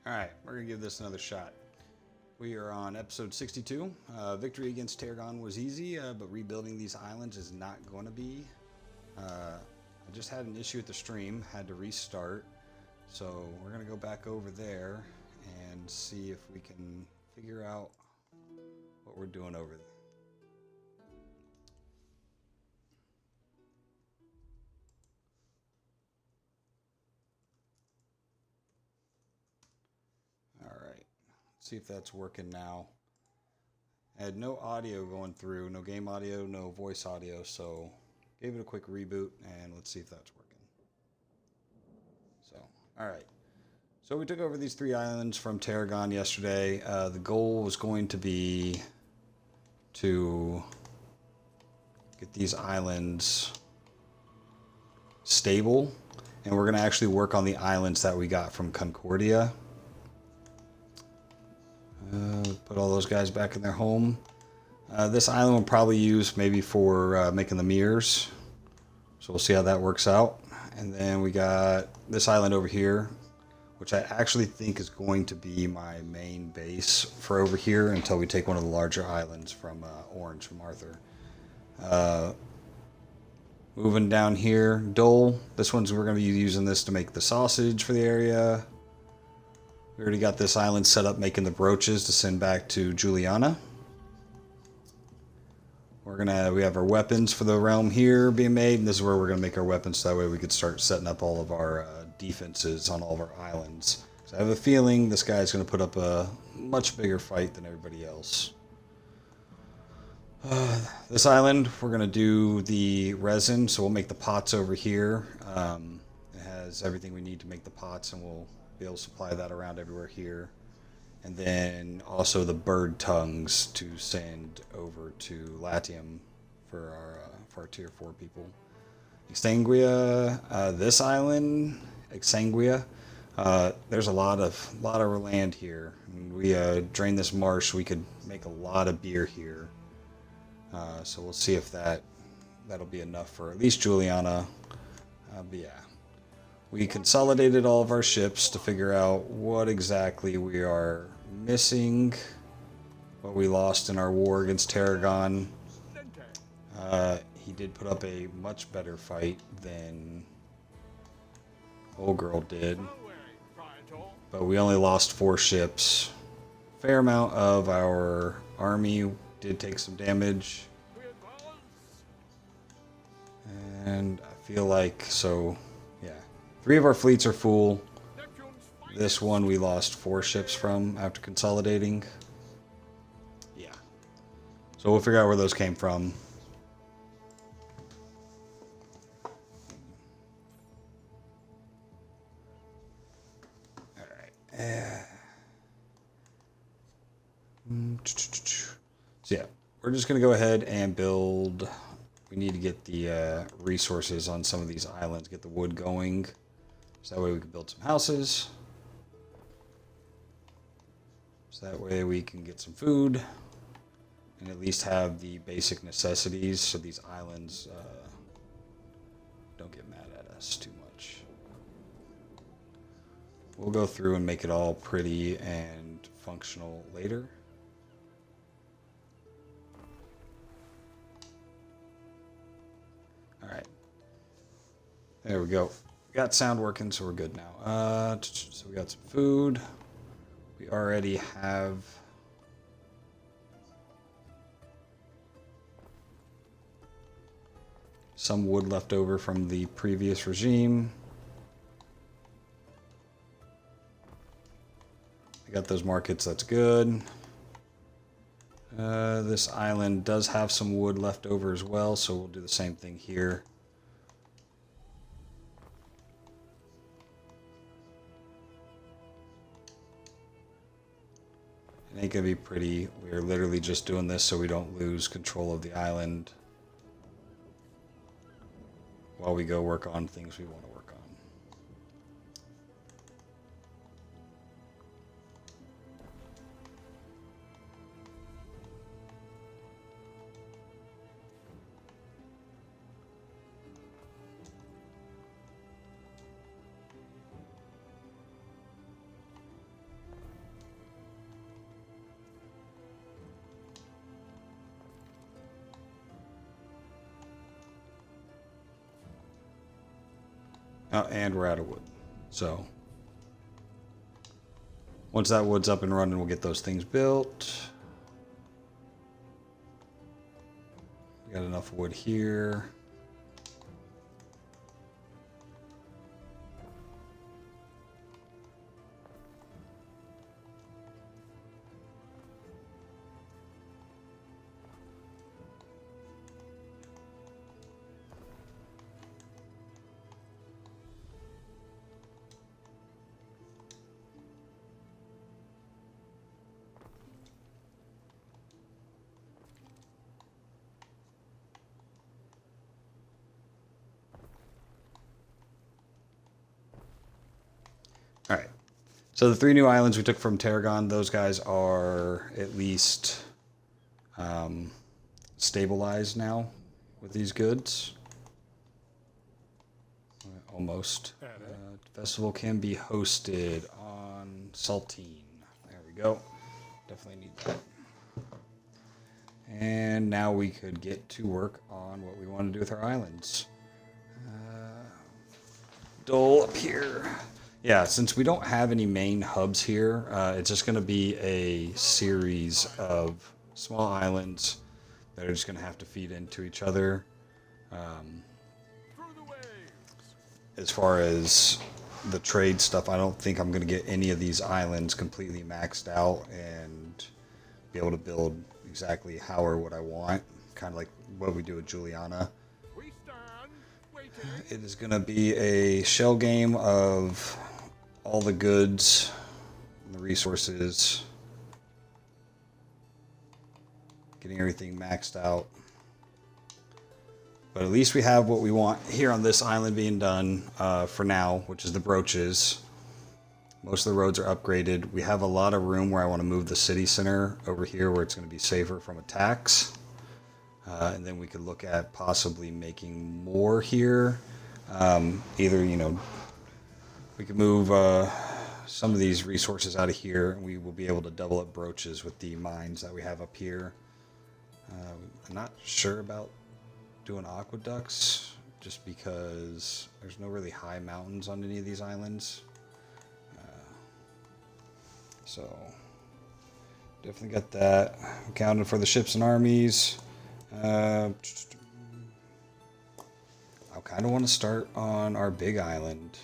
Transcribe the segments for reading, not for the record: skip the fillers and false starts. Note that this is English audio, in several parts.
Alright, we're going to give this another shot. We are on episode 62. Victory against Targon was easy, but rebuilding these islands is not going to be. I just had an issue with the stream, had to restart. So we're going to go back over there and see if we can figure out what we're doing over there. Alright, see if that's working now. I had no audio going through, no game audio, no voice audio, so gave it a quick reboot and let's see if that's working. So, alright. So we took over these 3 islands from Tarragon yesterday. The goal was going to be to get these islands stable, and we're going to actually work on the islands that we got from Concordia. Put all those guys back in their home. This island we'll probably use maybe for making the mirrors. So we'll see how that works out. And then we got this island over here, which I actually think is going to be my main base for over here until we take one of the larger islands from Orange, from Arthur. Moving down here, Dole. This one's, we're going to be using this to make the sausage for the area. We already got this island set up making the brooches to send back to Juliana. We have our weapons for the realm here being made, and this is where we're going to make our weapons so that way we could start setting up all of our defenses on all of our islands. So I have a feeling this guy's going to put up a much bigger fight than everybody else. This island, we're going to do the resin, so we'll make the pots over here. It has everything we need to make the pots, and we'll be able to supply that around everywhere here. And then also the bird tongues to send over to Latium for our tier 4 people. Exsanguia, this island, Exsanguia, there's a lot of land here. And we drain this marsh, we could make a lot of beer here. So we'll see if that'll be enough for at least Juliana. But yeah. We consolidated all of our ships to figure out what exactly we are missing, what we lost in our war against Tarragon. He did put up a much better fight than Old Girl did, but we only lost 4 ships. Fair amount of our army did take some damage, and I feel like, so yeah. 3 of our fleets are full. This one we lost 4 ships from after consolidating. Yeah. So we'll figure out where those came from. Alright. So yeah, we're just going to go ahead and build. We need to get the resources on some of these islands, get the wood going. So that way we can build some houses. So that way we can get some food and at least have the basic necessities so these islands don't get mad at us too much. We'll go through and make it all pretty and functional later. Alright. There we go. Got sound working, so we're good now. So we got some food. We already have some wood left over from the previous regime. I got those markets, that's good. This island does have some wood left over as well, so we'll do the same thing here. It ain't gonna be pretty. We're literally just doing this so we don't lose control of the island while we go work on things we want to work on. And we're out of wood. So once that wood's up and running, we'll get those things built. We got enough wood here. All right. So the 3 new islands we took from Tarragon, those guys are at least stabilized now with these goods. Almost. Festival can be hosted on Saltine. There we go. Definitely need that. And now we could get to work on what we want to do with our islands. Dole up here. Yeah, since we don't have any main hubs here, it's just going to be a series of small islands that are just going to have to feed into each other. As far as the trade stuff, I don't think I'm going to get any of these islands completely maxed out and be able to build exactly how or what I want, kind of like what we do with Juliana. It is going to be a shell game of all the goods and the resources, getting everything maxed out. But at least we have what we want here on this island being done for now, which is the brooches. Most of the roads are upgraded. We have a lot of room where I want to move the city center over here where it's going to be safer from attacks. And then we could look at possibly making more here. Either, you know, we could move some of these resources out of here, and we will be able to double up brooches with the mines that we have up here. I'm not sure about doing aqueducts, just because there's no really high mountains on any of these islands. So definitely got that. Accounted for the ships and armies. I kind of want to start on our big island.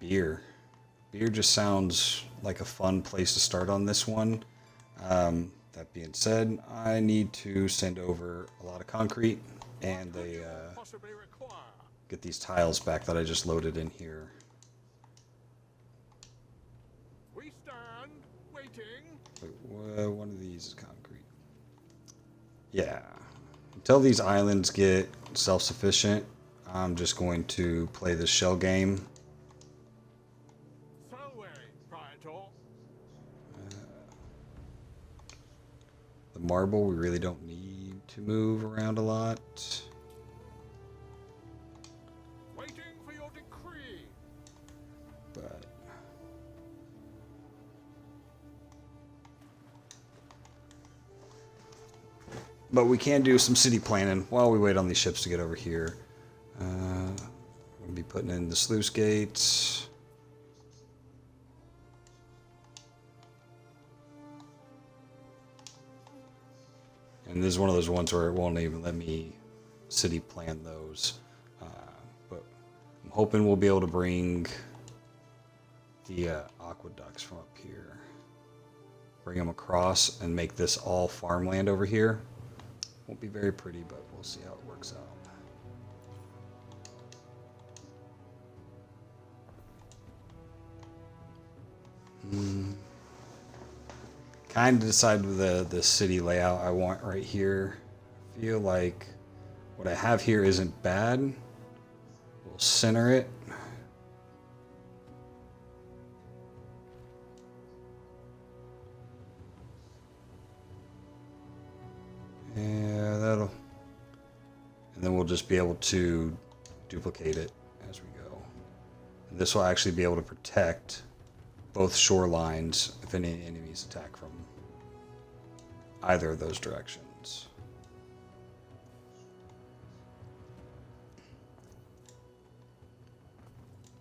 Beer. Beer just sounds like a fun place to start on this one. That being said, I need to send over a lot of concrete and get these tiles back that I just loaded in here. We stand waiting. Wait, one of these is concrete. Yeah. Until these islands get self-sufficient, I'm just going to play this shell game. The marble we really don't need to move around a lot. Waiting for your decree. But we can do some city planning while we wait on these ships to get over here. We'll be putting in the sluice gates. And this is one of those ones where it won't even let me city plan those. But I'm hoping we'll be able to bring the aqueducts from up here. Bring them across and make this all farmland over here. Won't be very pretty, but we'll see how it works out. Kind of decided the city layout I want right here. Feel like what I have here isn't bad. We'll center it. Yeah, that'll... And then we'll just be able to duplicate it as we go. And this will actually be able to protect both shorelines if any enemies attack from either of those directions.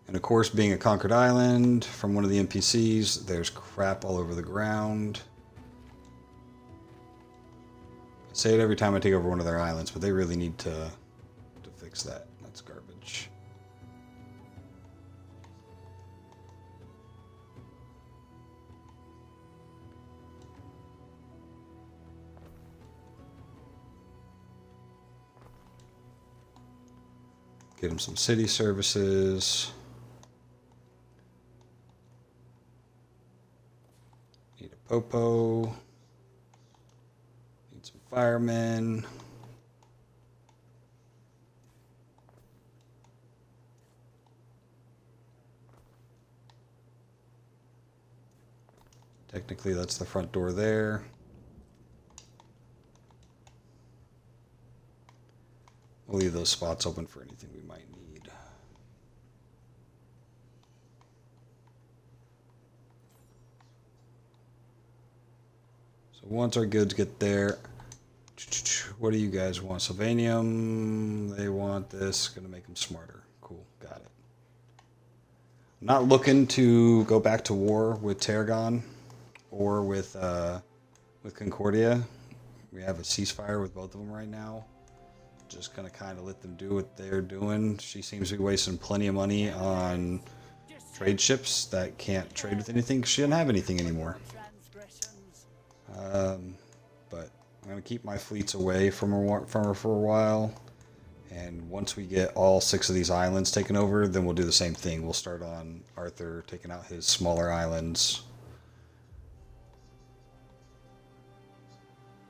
And of course, being a conquered island from one of the NPCs, there's crap all over the ground. I say it every time I take over one of their islands, but they really need to fix that. That's garbage. Get them some city services. Need a popo. Need some firemen. Technically, that's the front door there. We'll leave those spots open for anything we might need. So once our goods get there, what do you guys want? Sylvanium, they want this. Gonna make them smarter. Cool, got it. I'm not looking to go back to war with Tarragon or with Concordia. We have a ceasefire with both of them right now. Just gonna kind of let them do what they're doing. She seems to be wasting plenty of money on trade ships that can't trade with anything because she doesn't have anything anymore. But I'm gonna keep my fleets away from her for a while, and once we get all 6 of these islands taken over, then we'll do the same thing. We'll start on Arthur taking out his smaller islands.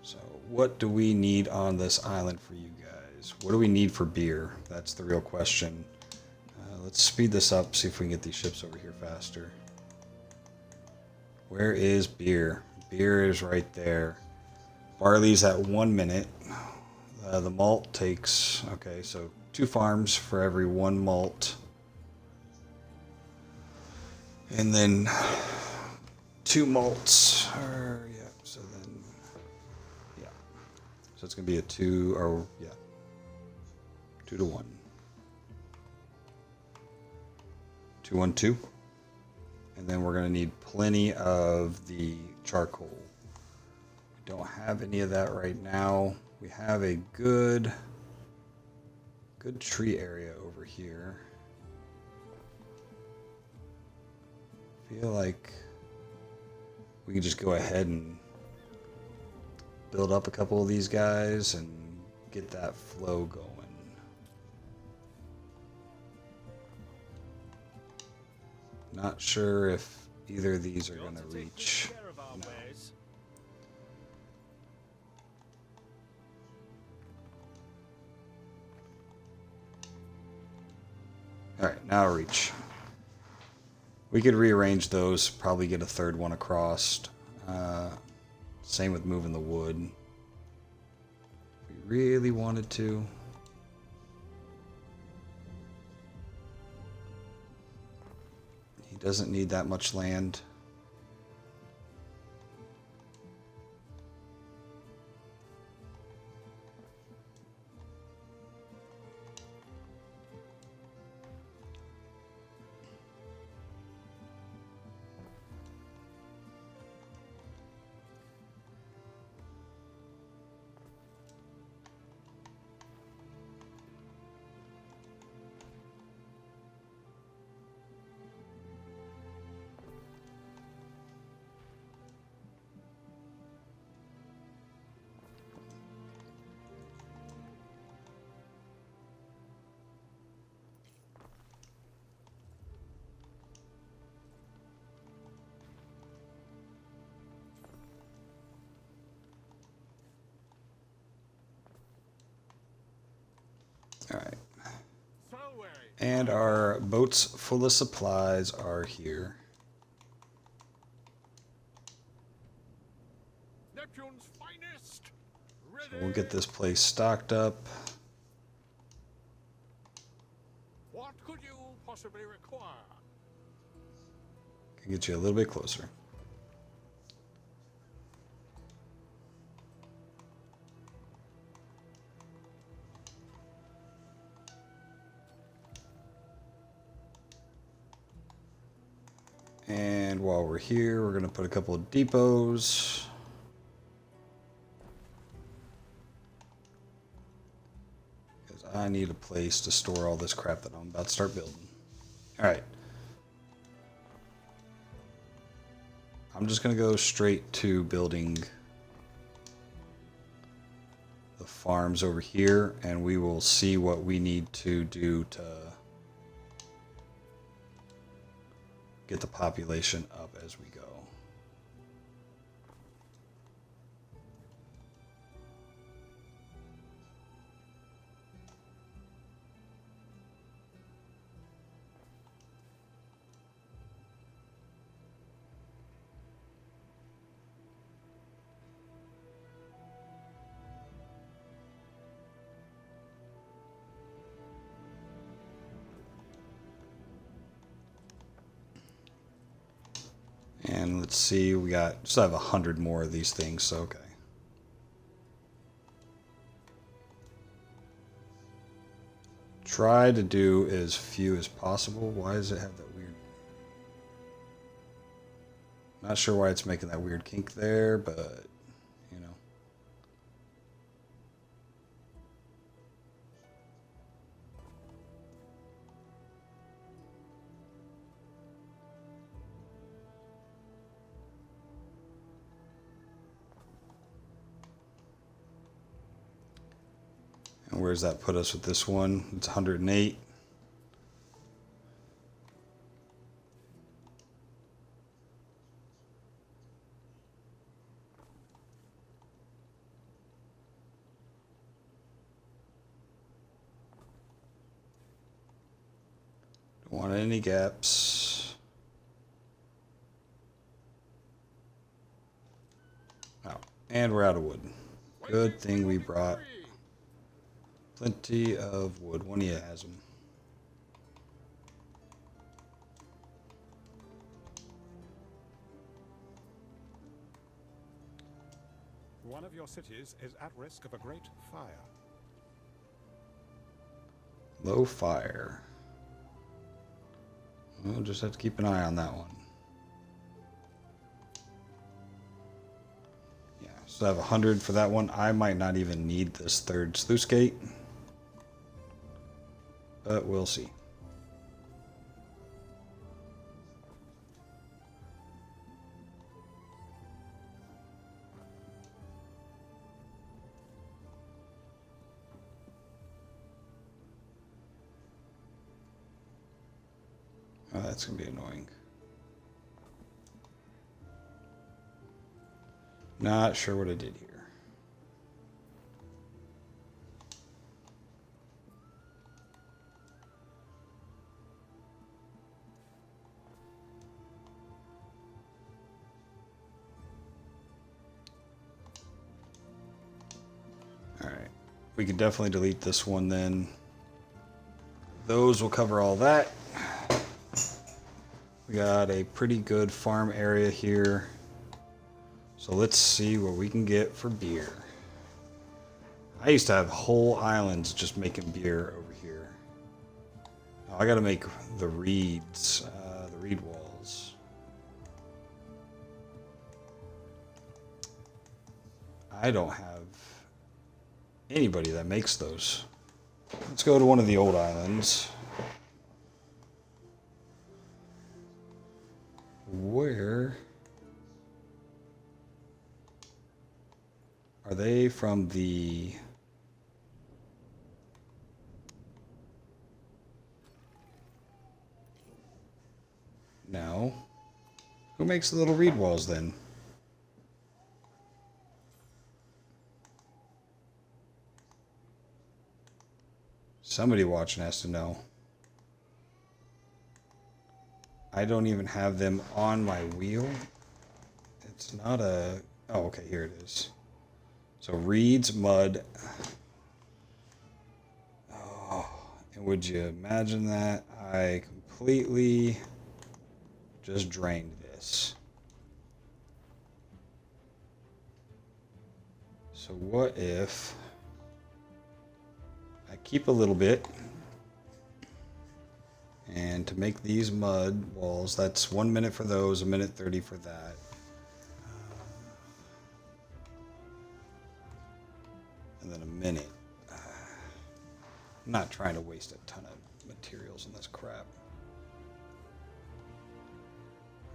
So what do we need on this island for you guys? What do we need for beer? That's the real question. Let's speed this up, see if we can get these ships over here faster. Where is beer? Beer is right there. Barley's at 1 minute. The malt takes, okay, so 2 farms for every 1 malt. And then 2 malts. Yeah, so then, yeah. So it's going to be a 2 to 1. 2, 1, 2. And then we're going to need plenty of the charcoal. We don't have any of that right now. We have a good tree area over here. I feel like we can just go ahead and build up a couple of these guys and get that flow going. Not sure if either of these are going to reach. No. Alright, now reach. We could rearrange those, probably get a 3rd one across. Same with moving the wood. If we really wanted to. He doesn't need that much land. Alright. And our boats full of supplies are here. Neptune's finest. So we'll get this place stocked up. What could you possibly require? Can get you a little bit closer. And while we're here, we're going to put a couple of depots. Because I need a place to store all this crap that I'm about to start building. Alright. I'm just going to go straight to building the farms over here, and we will see what we need to do to get the population up as we go. And let's see, we still have 100 more of these things, so okay. Try to do as few as possible. Why does it have that weird... Not sure why it's making that weird kink there, but, you know. And where's that put us with this one? It's 108. Don't want any gaps. Oh, and we're out of wood. Good thing we brought plenty of wood. One of you has them. One of your cities is at risk of a great fire. Low fire. We'll just have to keep an eye on that one. Yeah, so I have 100 for that one. I might not even need this third sluice gate, but we'll see. Oh, that's going to be annoying. Not sure what I did here. Alright. We could definitely delete this one then. Those will cover all that. We got a pretty good farm area here. So let's see what we can get for beer. I used to have whole islands just making beer over here. Oh, I gotta make the reeds, the reed walls. I don't have anybody that makes those. Let's go to one of the old islands. Where are they from? The no. Who makes the little reed walls then? Somebody watching has to know. I don't even have them on my wheel. It's not a... Oh, okay, here it is. So reeds, mud. Oh, and would you imagine that? I completely just drained this. So what if I keep a little bit And to make these mud walls, that's 1 minute for those, a minute 30 for that. And then a minute. I'm not trying to waste a ton of materials on this crap.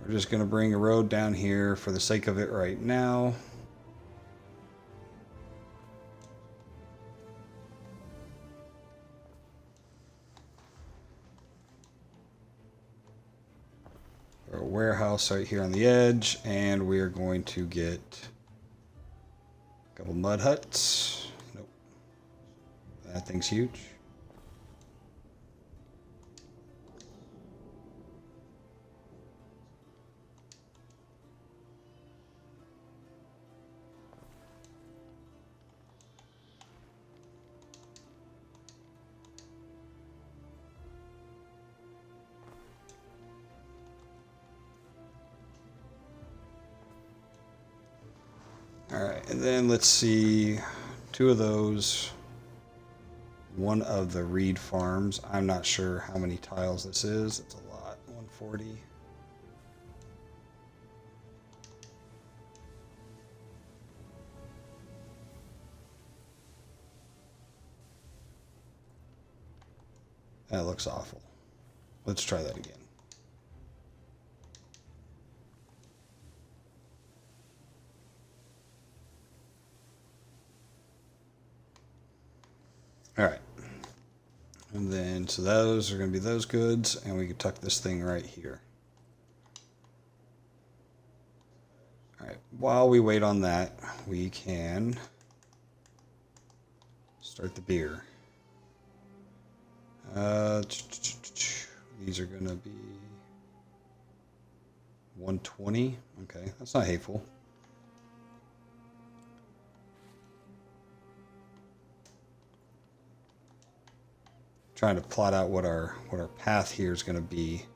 We're just going to bring a road down here for the sake of it right now. A warehouse right here on the edge, and we are going to get a couple mud huts. Nope. That thing's huge. Alright, and then let's see, 2 of those, 1 of the reed farms. I'm not sure how many tiles this is. It's a lot, 140. That looks awful. Let's try that again. Alright. And then, so those are going to be those goods, and we can tuck this thing right here. Alright, while we wait on that, we can start the beer. These are going to be 120. Okay, that's not hateful. Trying to plot out what our path here is going to be.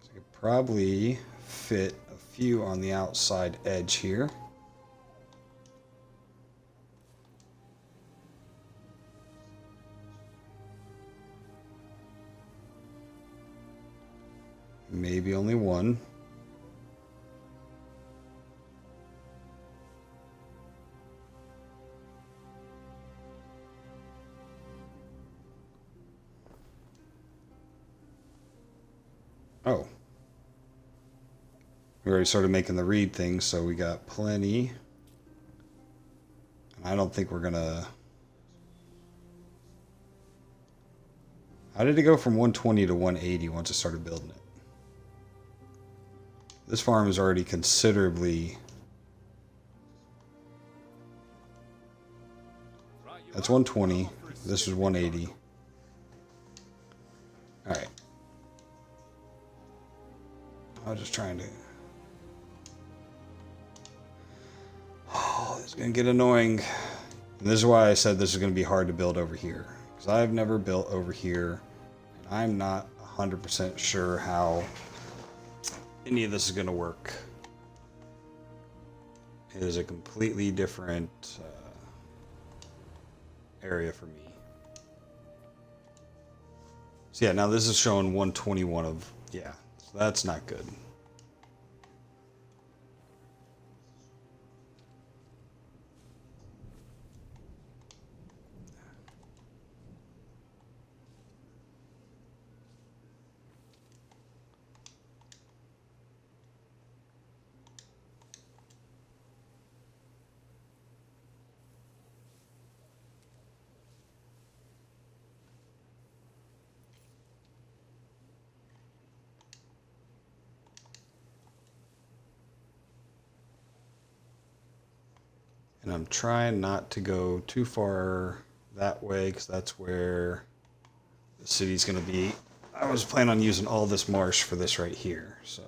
So I could probably fit a few on the outside edge here. Maybe only 1. Oh. We already started making the reed thing, so we got plenty. I don't think we're gonna... How did it go from 120 to 180 once I started building it? This farm is already considerably... That's 120. This is 180. Alright. I was just trying to... Oh, this is going to get annoying. And this is why I said this is going to be hard to build over here. Because I've never built over here. And I'm not 100% sure how any of this is going to work. It is a completely different area for me. So yeah, now this is showing 121 of... Yeah. That's not good. And I'm trying not to go too far that way because that's where the city's going to be. I was planning on using all this marsh for this right here, so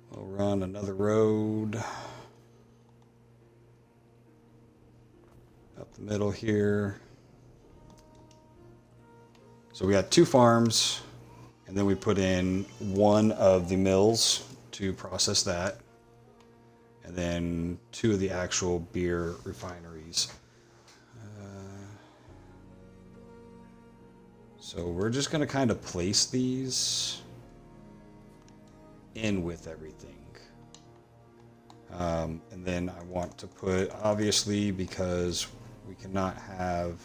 we'll run another road up the middle here. So we got 2 farms, and then we put in 1 of the mills to process that. And then 2 of the actual beer refineries. So we're just going to kind of place these in with everything. And then I want to put, obviously, because we cannot have,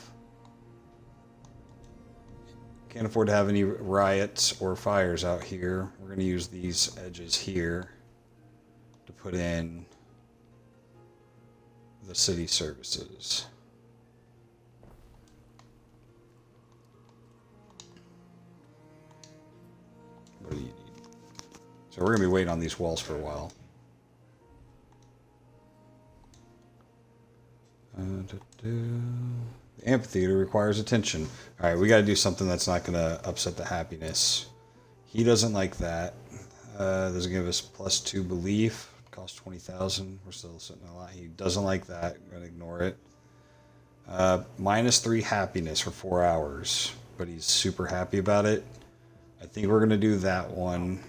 can't afford to have any riots or fires out here. We're going to use these edges here to put in the city services. What do you need? So we're going to be waiting on these walls for a while. The amphitheater requires attention. Alright, we got to do something that's not going to upset the happiness. He doesn't like that. Doesn't give us +2 belief. Cost 20,000. We're still sitting a lot. He doesn't like that. I'm going to ignore it. -3 happiness for 4 hours. But he's super happy about it. I think we're going to do that one.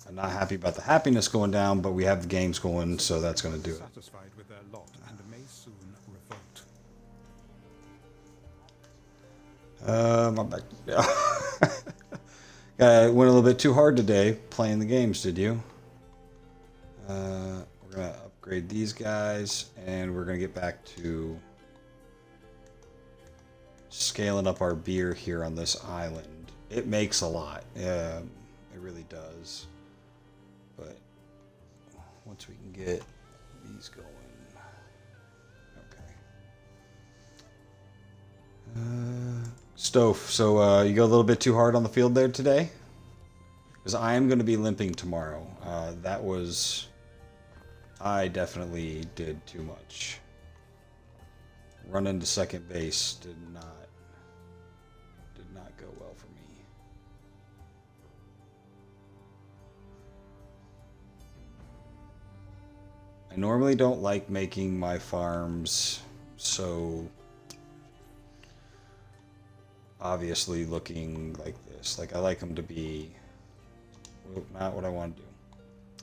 I'm not happy about the happiness going down, but we have the games going, so that's going to do it. Satisfied with their lot and may soon revolt. My back. I went a little bit too hard today playing the games, did you? We're going to upgrade these guys, and we're going to get back to scaling up our beer here on this island. It makes a lot. It really does. But once we can get these going. Okay. Stove. So you go a little bit too hard on the field there today? Because I am going to be limping tomorrow. I definitely did too much. Run into second base did not go well for me. I normally don't like making my farms so obviously looking like this. Like, I like them to be, well, not what I want to do.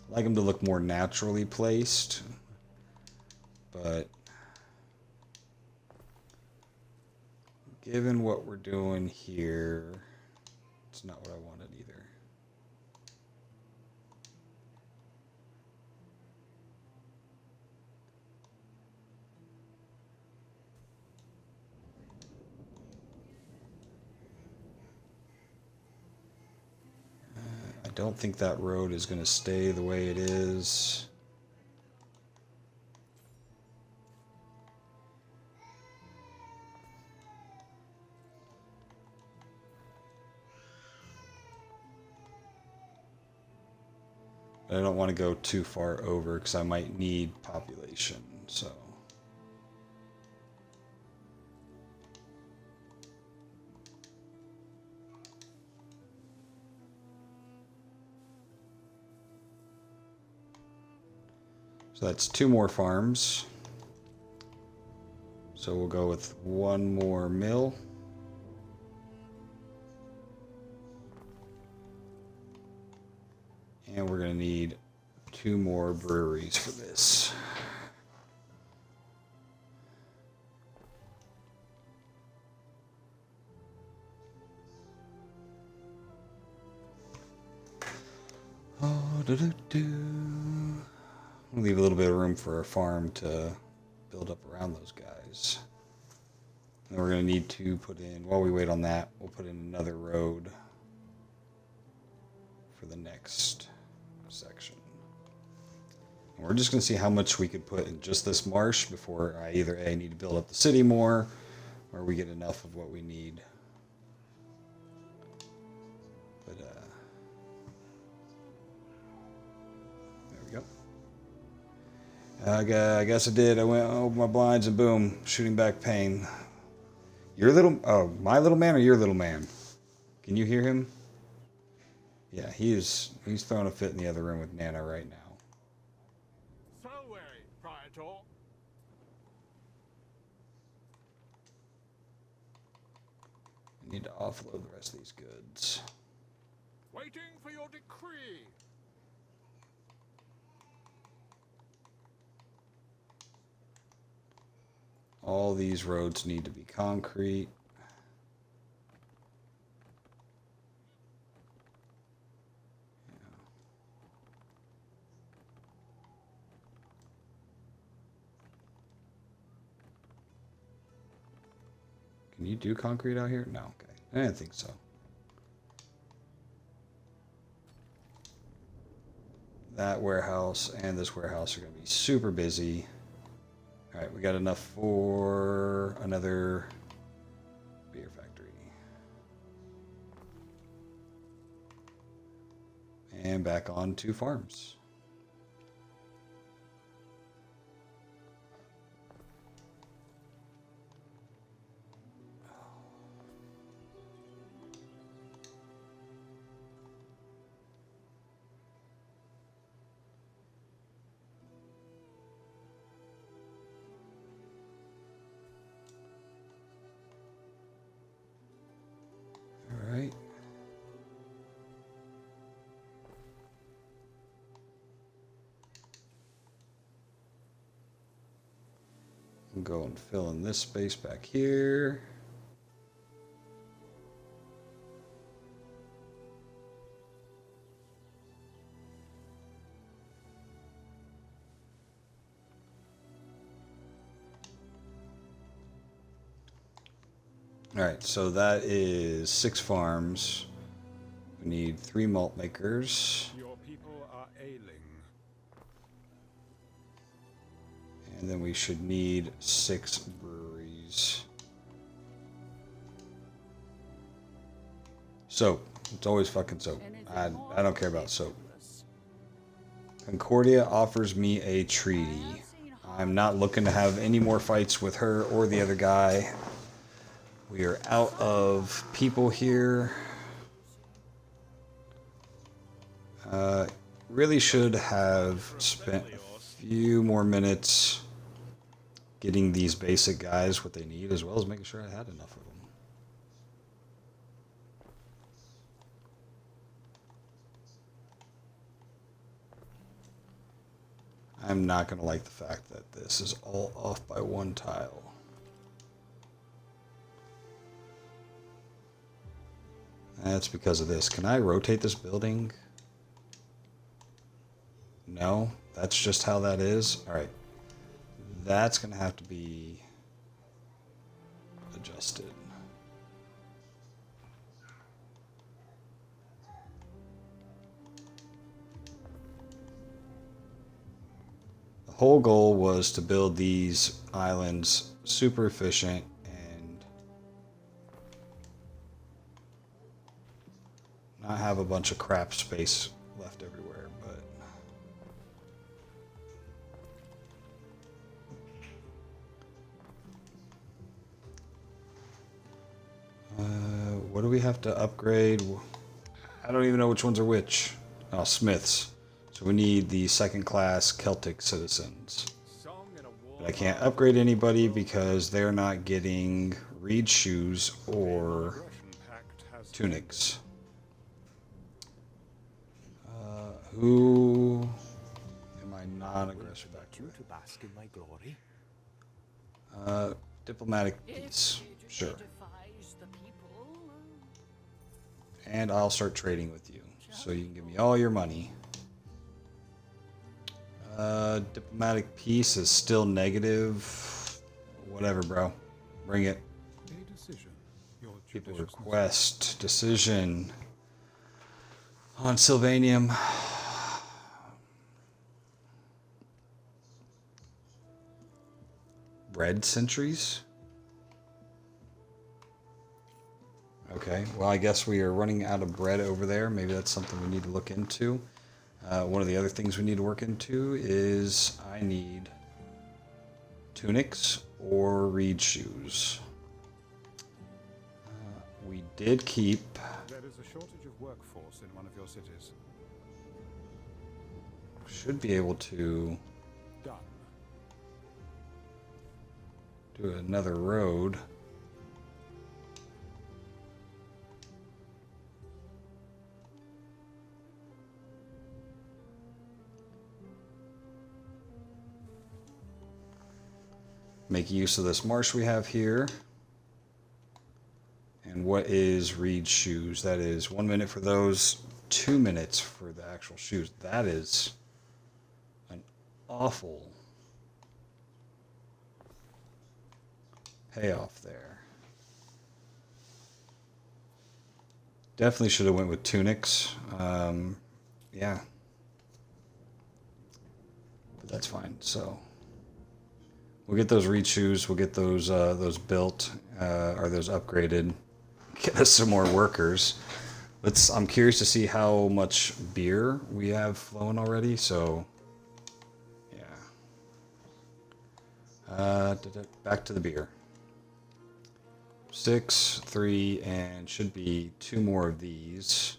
I like them to look more naturally placed, but given what we're doing here, it's not what I wanted either. I don't think that road is going to stay the way it is. I don't want to go too far over because I might need population, so. So that's 2 more farms. So we'll go with 1 more mill. And we're going to need 2 more breweries for this. Oh, We'll leave a little bit of room for a farm to build up around those guys. And we're going to need to put in, while we wait on that, we'll put in another road for the next section. And we're just going to see how much we could put in just this marsh before I either A, need to build up the city more, or we get enough of what we need. But, there we go. I guess I did. I went over my blinds and boom, shooting back pain. My little man or your little man? Can you hear him? Yeah, he's throwing a fit in the other room with Nana right now. So weary, Praetor. I need to offload the rest of these goods. Waiting for your decree. all these roads need to be concrete. Can you do concrete out here? No, okay. I didn't think so. That warehouse and this warehouse are going to be super busy. All right, we got enough for another beer factory. And back on 2 farms. All right. Go and fill in this space back here. All right, so that is 6 farms. We need 3 malt makers. Your people are ailing. And then we should need 6 breweries. Soap. It's always fucking soap. I don't care about soap. Concordia offers me a treaty. I'm not looking to have any more fights with her or the other guy. We are out of people here. Really should have spent a few more minutes getting these basic guys what they need, as well as making sure I had enough of them. I'm not going to like the fact that this is all off by 1 tile. That's because of this. Can I rotate this building? No, that's just how that is. All right. That's going to have to be adjusted. The whole goal was to build these islands super efficient and not have a bunch of crap space left everywhere, but what do we have to upgrade? I don't even know which ones are which. Oh, smiths. So we need the 2nd class Celtic citizens. But I can't upgrade anybody because they're not getting reed shoes or tunics. Who am I non-aggressive back to? To bask in my glory. Diplomatic peace. Sure. And I'll start trading with you. So you can give me all your money. Diplomatic peace is still negative. Whatever, bro. Bring it. A decision. Your People judicious request decision on Sylvanium. Bread centuries? Okay, well, I guess we are running out of bread over there. Maybe that's something we need to look into. One of the other things we need to work into is I need tunics or reed shoes. We did keep... There is a shortage of workforce in one of your cities. Should be able to Done. do another road. make use of this marsh we have here. And what is Reed's shoes? That is 1 minute for those, 2 minutes for the actual shoes. That is an awful payoff there. Definitely should have went with tunics. Yeah. But that's fine. So we'll get those Reed shoes. We'll get those built or those upgraded. Get us some more workers. I'm curious to see how much beer we have flowing already. So yeah. Back to the beer. 6, 3, and should be 2 more of these.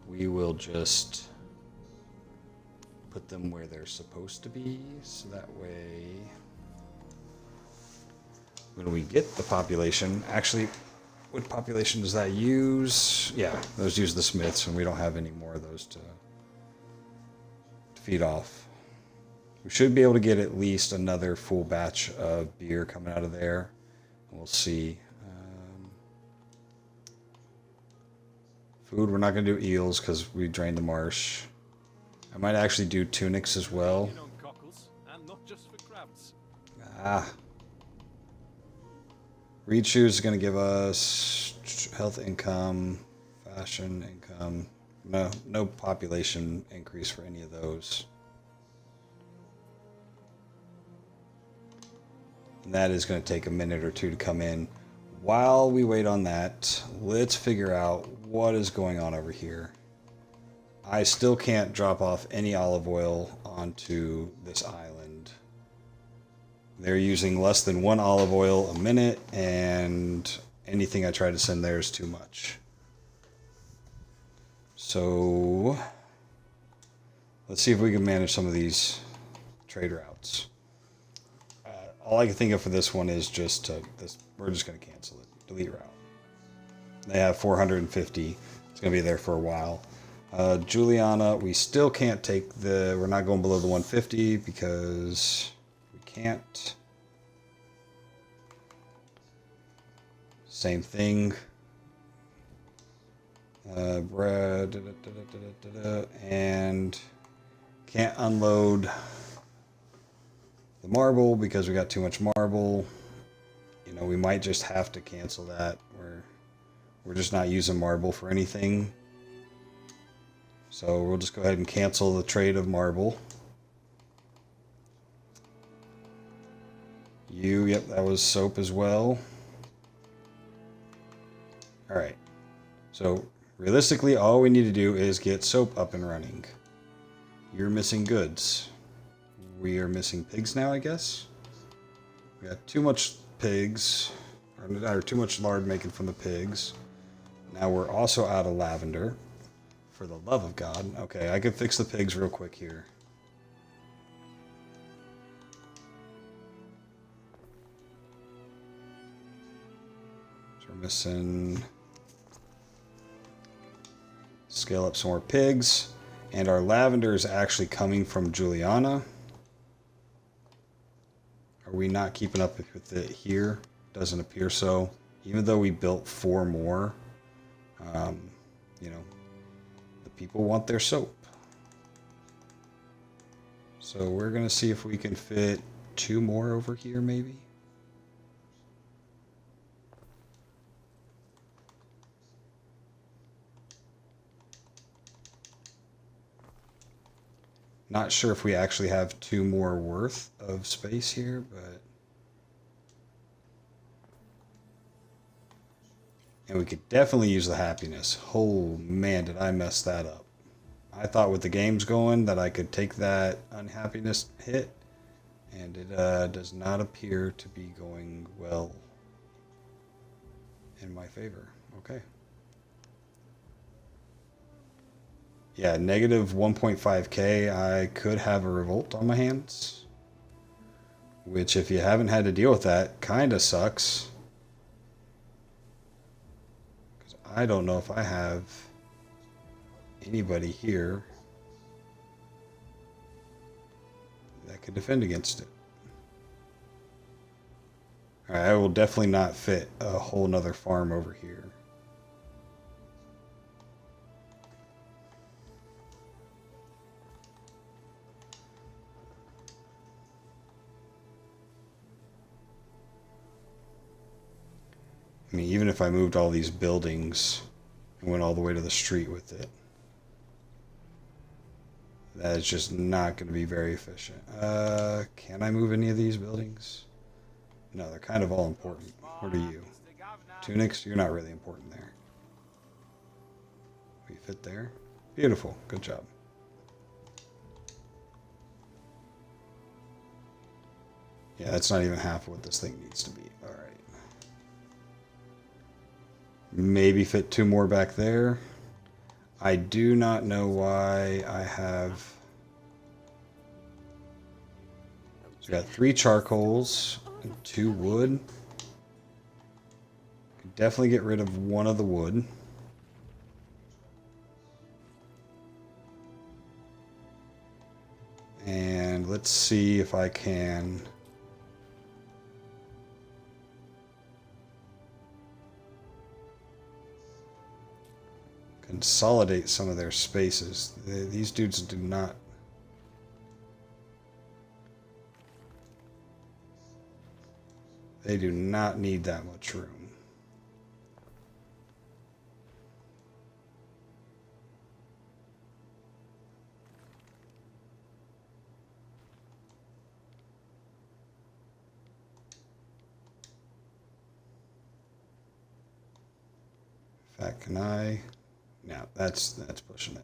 We will just put them where they're supposed to be, so that way when we get the population, actually, what population does that use? Yeah, those use the smiths, and we don't have any more of those to feed off. We should be able to get at least another full batch of beer coming out of there. We'll see. Food, we're not going to do eels because we drained the marsh. I might actually do tunics as well. And not just for crabs. Reed shoes is going to give us health income, fashion income. No population increase for any of those. And that is going to take a minute or two to come in. While we wait on that, let's figure out what is going on over here. I still can't drop off any olive oil onto this island. They're using less than 1 olive oil a minute, and anything I try to send there is too much. So let's see if we can manage some of these trade routes. All I can think of for this one is just this. We're just going to cancel it. Delete route. They have 450. It's going to be there for a while. Juliana, we still can't take the. We're not going below the 150 because we can't. Same thing. And can't unload the marble because we got too much marble. You know, we might just have to cancel that. We're just not using marble for anything. So we'll just go ahead and cancel the trade of marble. Yep, that was soap as well. Alright. So realistically, all we need to do is get soap up and running. You're missing goods. We are missing pigs now, I guess. We got too much pigs, or too much lard making from the pigs. Now we're also out of lavender. For the love of God. Okay, I could fix the pigs real quick here. So we're missing. Scale up some more pigs. And our lavender is actually coming from Juliana. Are we not keeping up with it here? Doesn't appear so. Even though we built 4 more, you know, the people want their soap. So we're going to see if we can fit 2 more over here, maybe. Not sure if we actually have 2 more worth of space here, but... And we could definitely use the happiness. Oh man, did I mess that up. I thought with the games going that I could take that unhappiness hit, and it does not appear to be going well in my favor. Okay. Yeah, negative 1.5k. I could have a revolt on my hands. Which, if you haven't had to deal with that, kind of sucks. Because I don't know if I have anybody here that could defend against it. Alright, I will definitely not fit a whole nother farm over here. I mean, even if I moved all these buildings and went all the way to the street with it, that is just not going to be very efficient. Can I move any of these buildings? No, they're kind of all important. What are you? Tunics? You're not really important there. We fit there? Beautiful. Good job. Yeah, that's not even half of what this thing needs to be. Alright. Maybe fit 2 more back there. I do not know why I have... So we got 3 charcoals and 2 wood. Could definitely get rid of one of the wood. And let's see if I can... consolidate some of their spaces. These dudes do not... They do not need that much room. In fact, can I... No, that's pushing it.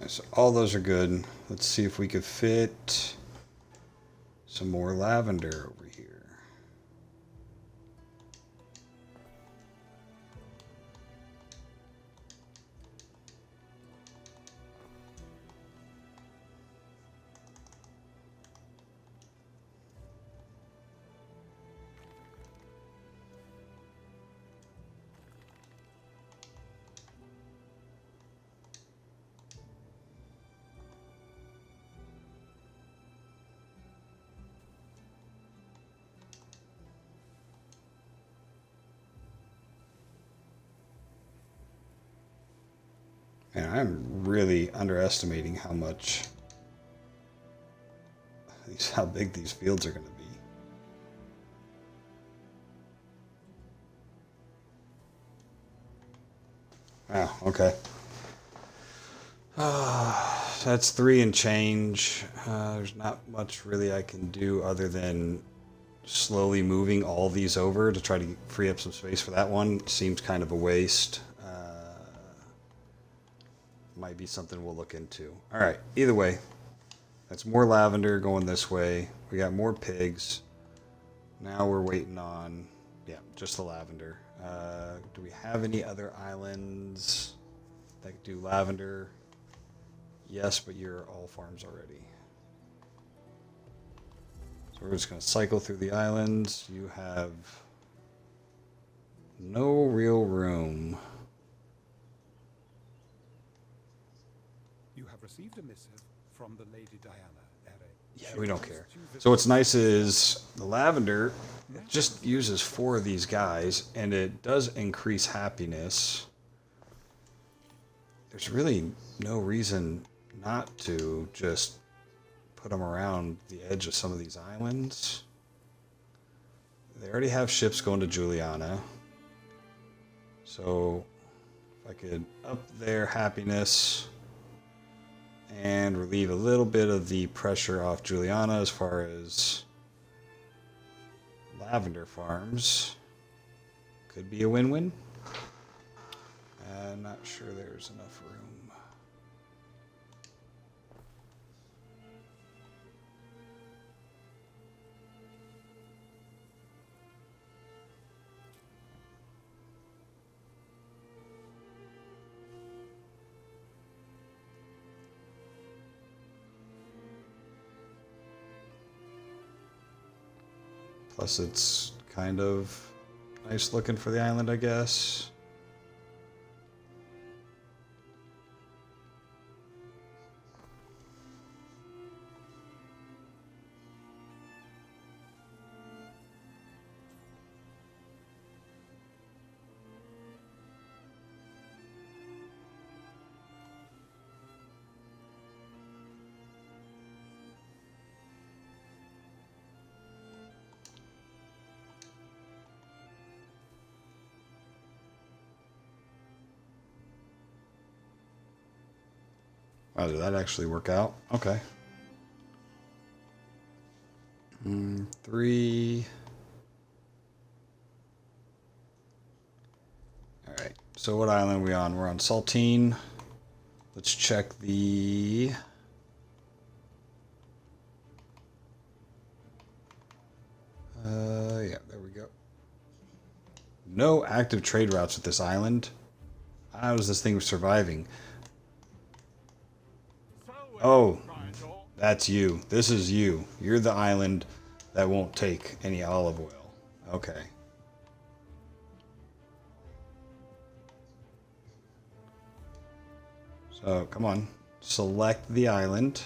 So all those are good. Let's see if we could fit some more lavender over here. And I'm really underestimating how big these fields are going to be. Wow, okay. That's 3 and change. There's not much really I can do other than slowly moving all these over to try to free up some space for that one. Seems kind of a waste. Might be something we'll look into. All right, either way, that's more lavender going this way. We got more pigs. Now we're waiting on, yeah, just the lavender. Do we have any other islands that could do lavender? Yes, but you're all farms already. So we're just going to cycle through the islands. You have no real room. You have received a missive from the Lady Diana, Eric. Yeah, we don't care. So what's nice is the lavender just uses 4 of these guys, and it does increase happiness. There's really no reason not to just put them around the edge of some of these islands. They already have ships going to Juliana. So if I could up their happiness and relieve a little bit of the pressure off Juliana as far as lavender farms, could be a win-win. Not sure there's enough room. Plus it's kind of nice looking for the island, I guess. Oh, did that actually work out? Okay. 3. Alright, so what island are we on? We're on Saltine. Let's check the... yeah, there we go. No active trade routes with this island. How is this thing surviving? Oh, that's you. This is you. You're the island that won't take any olive oil. Okay. So, come on. Select the island.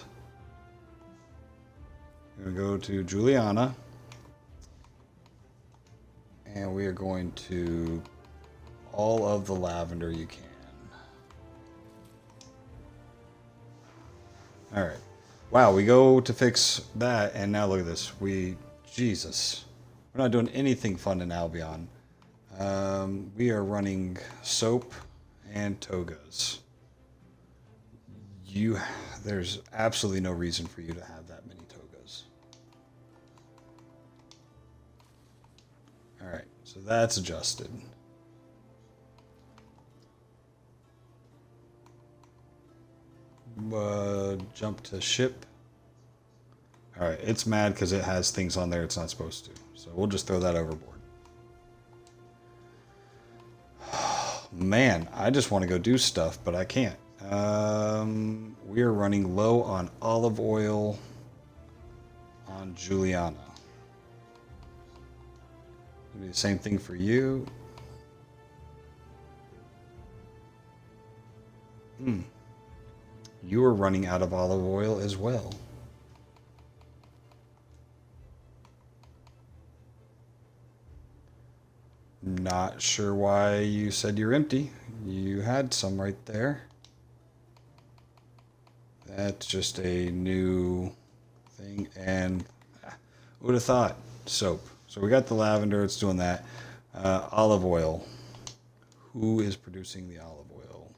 We're going to go to Juliana. And we are going to all of the lavender you can. Alright. Wow, we go to fix that, and now look at this. Jesus. We're not doing anything fun in Albion. We are running soap and togas. There's absolutely no reason for you to have that many togas. Alright, so that's adjusted. Jump to ship. Alright, it's mad because it has things on there it's not supposed to. So we'll just throw that overboard. Man, I just want to go do stuff, but I can't. We are running low on olive oil on Juliana. It'll be the same thing for you. You are running out of olive oil as well. Not sure why you said you're empty. You had some right there. That's just a new thing. And who would have thought? Soap. So we got the lavender. It's doing that. Olive oil. Who is producing the olive oil?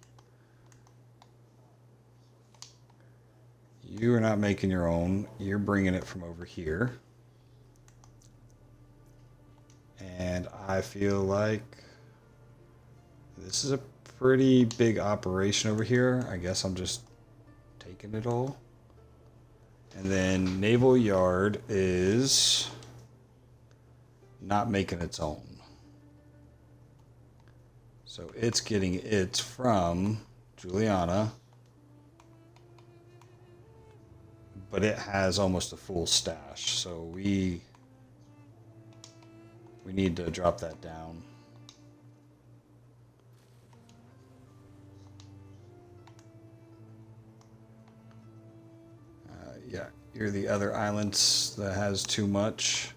You are not making your own. You're bringing it from over here. And I feel like this is a pretty big operation over here. I guess I'm just taking it all. And then Naval Yard is not making its own. So it's getting its from Juliana. But it has almost a full stash. So we need to drop that down. Yeah, you're the other islands that has too much.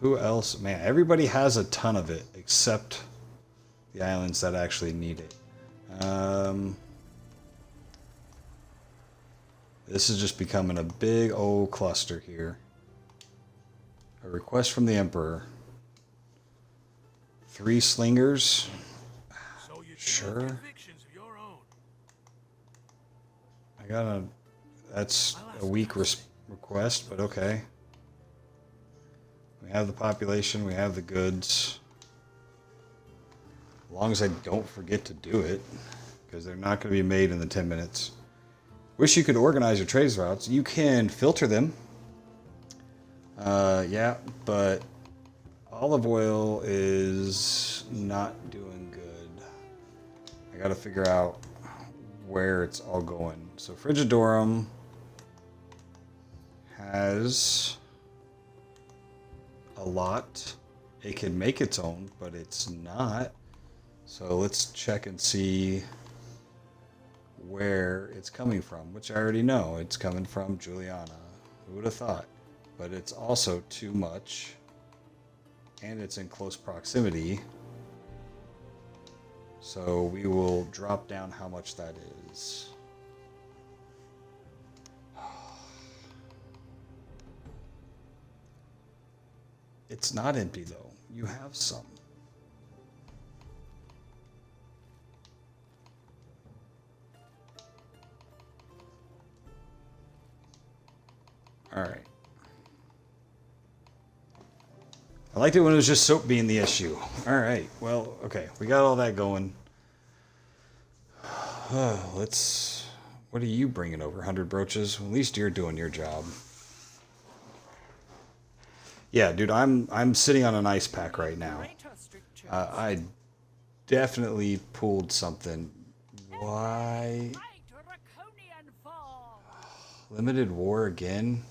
Who else? Man, everybody has a ton of it except the islands that actually need it. This is just becoming a big old cluster here. A request from the Emperor. 3 slingers. So you Sure. convictions of your own. That's a weak request, but okay. We have the population, we have the goods. As long as I don't forget to do it, because they're not going to be made in the 10 minutes. Wish you could organize your trades routes. You can filter them. Yeah, but olive oil is not doing good. I got to figure out where it's all going. So Frigidorum has a lot. It can make its own, but it's not. So let's check and see where it's coming from, which I already know. It's coming from Juliana. Who would have thought? But it's also too much, and it's in close proximity. So we will drop down how much that is. It's not empty though. You have some. All right. I liked it when it was just soap being the issue. All right. Well, okay. We got all that going. Let's... What are you bringing over? 100 brooches? Well, at least you're doing your job. Yeah, dude, I'm sitting on an ice pack right now. I definitely pulled something. Why? Limited war again?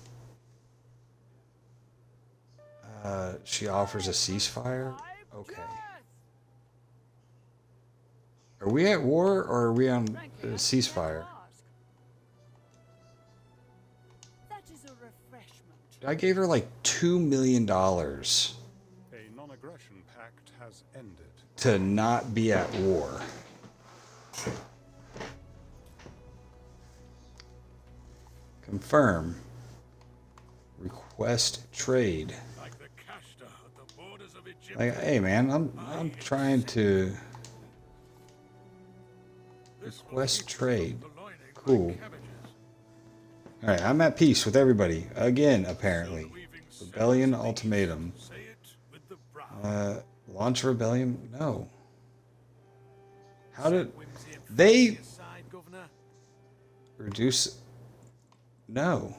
She offers a ceasefire? Okay. Are we at war or are we on a ceasefire? I gave her like $2 million A non-aggression pact has ended. to not be at war. Confirm. Request trade. Like the Kashta at the borders of Egypt. Like, hey man, I'm trying to request trade. Cool. Alright, I'm at peace with everybody. Again, apparently. Rebellion ultimatum. Launch rebellion? No. How did... They... Reduce... No.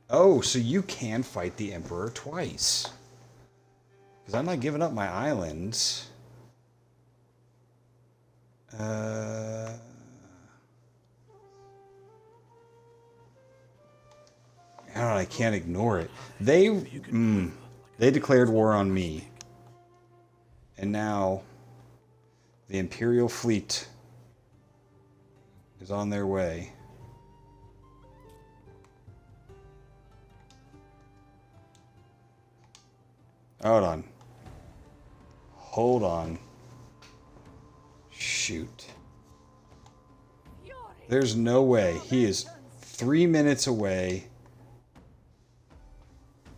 Oh, so you can fight the Emperor twice. Because I'm not giving up my islands. I can't ignore it. They declared war on me. And now the Imperial fleet is on their way. Hold on. Hold on. Shoot. There's no way. He is 3 minutes away.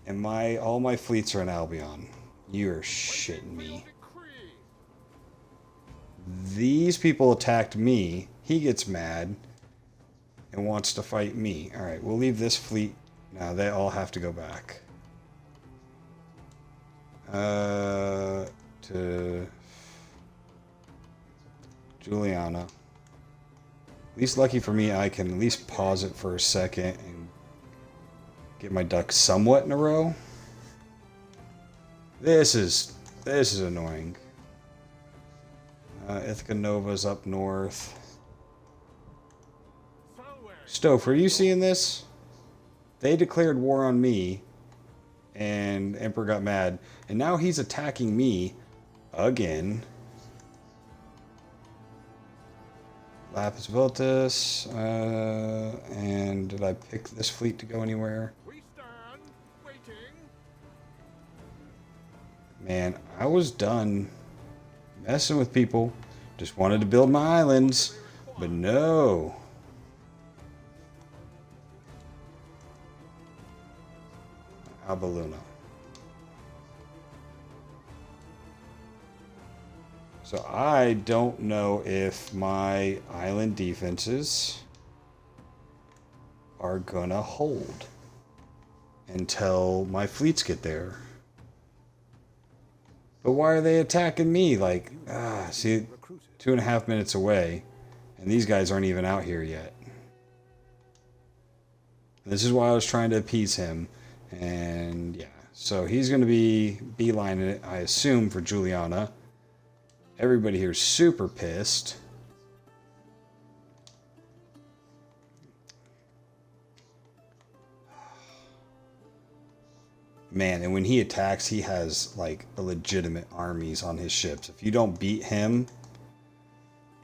And all my fleets are in Albion. You're shitting me. These people attacked me. He gets mad and wants to fight me. Alright, we'll leave this fleet. Now they all have to go back. To Juliana. At least lucky for me, I can at least pause it for a second and get my ducks somewhat in a row. This is annoying. Ithaca Nova's up north. Stoph, are you seeing this? They declared war on me, and Emperor got mad, and now he's attacking me again. Lapis Vultus, and did I pick this fleet to go anywhere? We stand waiting. Man, I was done messing with people. Just wanted to build my islands, but no. Abaluna. So I don't know if my island defenses are gonna hold. until my fleets get there. But why are they attacking me? Like, see, 2.5 minutes away, and these guys aren't even out here yet. This is why I was trying to appease him, and yeah. So he's going to be beelining it, I assume, for Juliana. Everybody here is super pissed. Man, and when he attacks, he has like a legitimate armies on his ships. If you don't beat him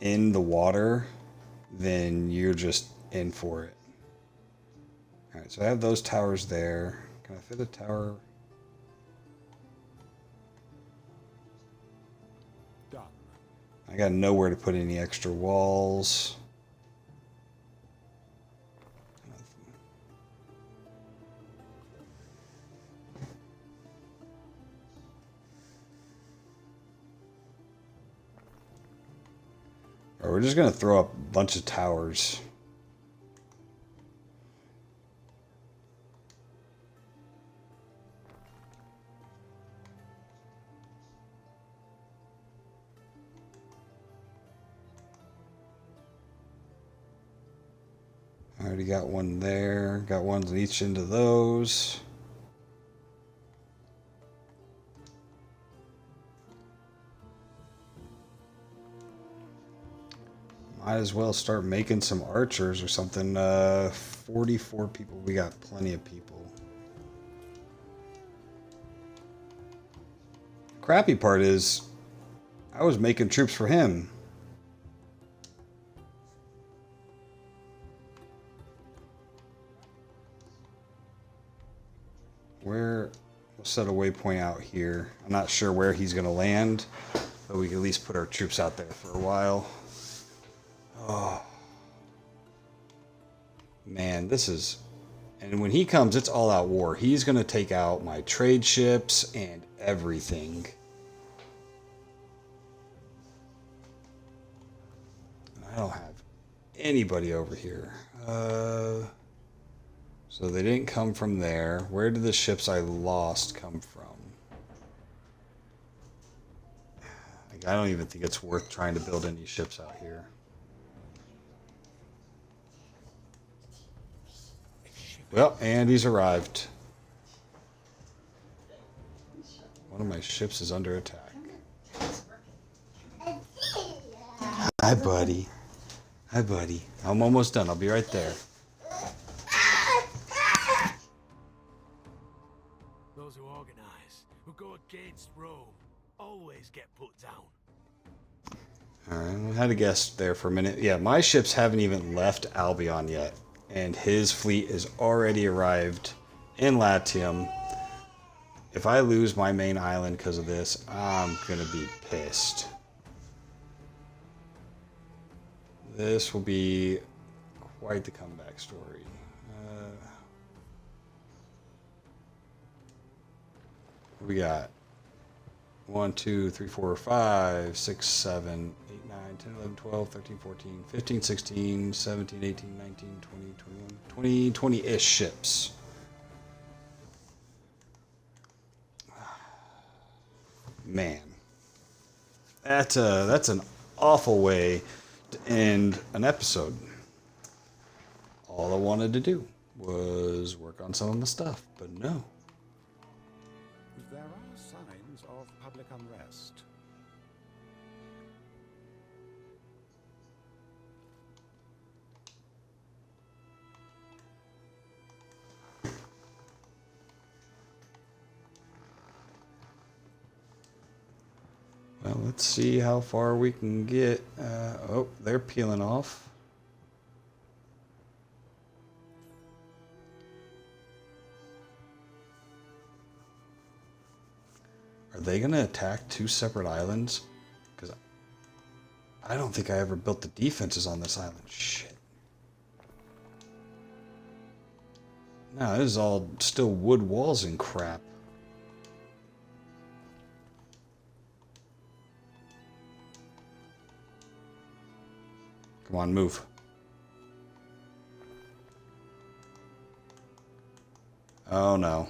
in the water, then you're just in for it. Alright, so I have those towers there. Can I fit a tower? Done. I got nowhere to put any extra walls. Or we're just going to throw up a bunch of towers. I already got one there. Got ones in each end of those. Might as well start making some archers or something. 44 people. We got plenty of people. Crappy part is, I was making troops for him. We'll set a waypoint out here. I'm not sure where he's going to land, but we can at least put our troops out there for a while. Oh. Man, this is... And when he comes, it's all out war. He's going to take out my trade ships and everything. I don't have anybody over here. So they didn't come from there. Where did the ships I lost come from? Like, I don't even think it's worth trying to build any ships out here. Well, and he's arrived. One of my ships is under attack. Hi, buddy. Hi, buddy. I'm almost done. I'll be right there. Those who organize, who go against Rome, always get put down. Alright, I had a guess there for a minute. Yeah, my ships haven't even left Albion yet. And his fleet is already arrived in Latium. If I lose my main island because of this, I'm going to be pissed. This will be quite the comeback story. What we got? 1, 2, 3, 4, 5, 6, 7, 8, 9, 10, 11, 12, 13, 14, 15, 16, 17, 18, 19, 20, 21, 20-ish ships. Man. That's an awful way to end an episode. All I wanted to do was work on some of the stuff, but no. There are signs of public unrest. Well, let's see how far we can get. Oh, they're peeling off. Are they going to attack two separate islands? Because I don't think I ever built the defenses on this island. Shit. No, this is all still wood walls and crap. Come on, move. Oh no.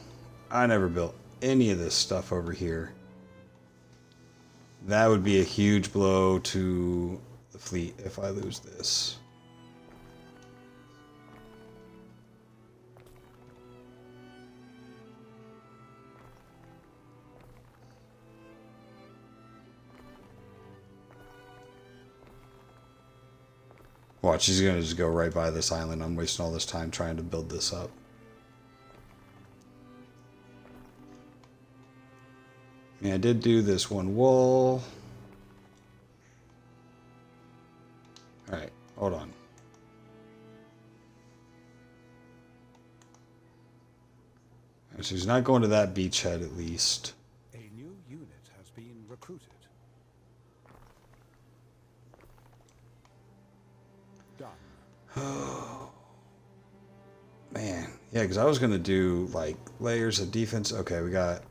I never built any of this stuff over here. That would be a huge blow to the fleet if I lose this. Watch, she's gonna just go right by this island. I'm wasting all this time trying to build this up. Yeah, I did do this one wall. Alright, hold on. So he's not going to that beachhead at least. A new unit has been recruited. Done. Man, yeah, because I was going to do like layers of defense. Okay, we got...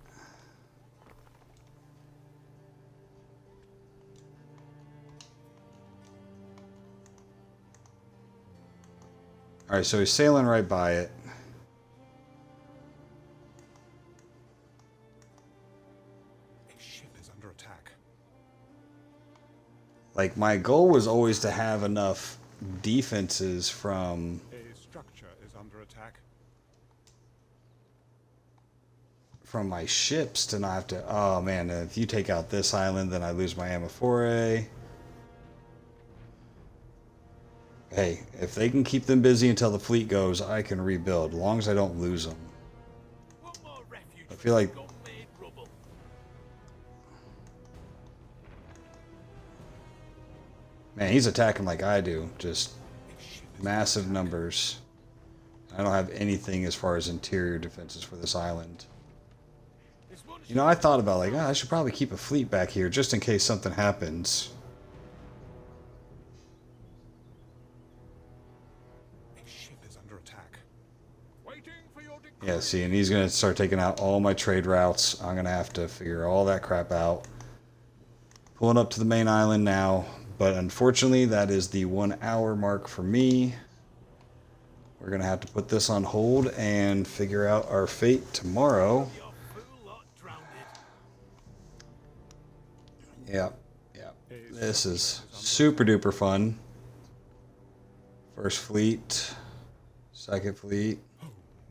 Alright, so he's sailing right by it. A ship is under attack. Like, my goal was always to have enough defenses from... A structure is under attack. from my ships to not have to... Oh, man, if you take out this island, then I lose my Amphora. Hey, if they can keep them busy until the fleet goes, I can rebuild, as long as I don't lose them. I feel like... Man, he's attacking like I do. Just massive numbers. I don't have anything as far as interior defenses for this island. You know, I thought about like, I should probably keep a fleet back here just in case something happens. A ship is under attack. Waiting for your decree. Yeah, see, and he's going to start taking out all my trade routes. I'm going to have to figure all that crap out. Pulling up to the main island now. But unfortunately, that is the 1 hour mark for me. We're going to have to put this on hold and figure out our fate tomorrow. Yeah, yeah. This is super duper fun. First fleet, second fleet,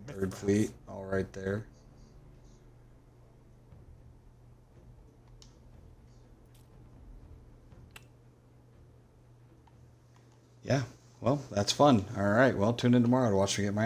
third fleet, all right there. Yeah, well, that's fun. All right, well, tune in tomorrow to watch me get my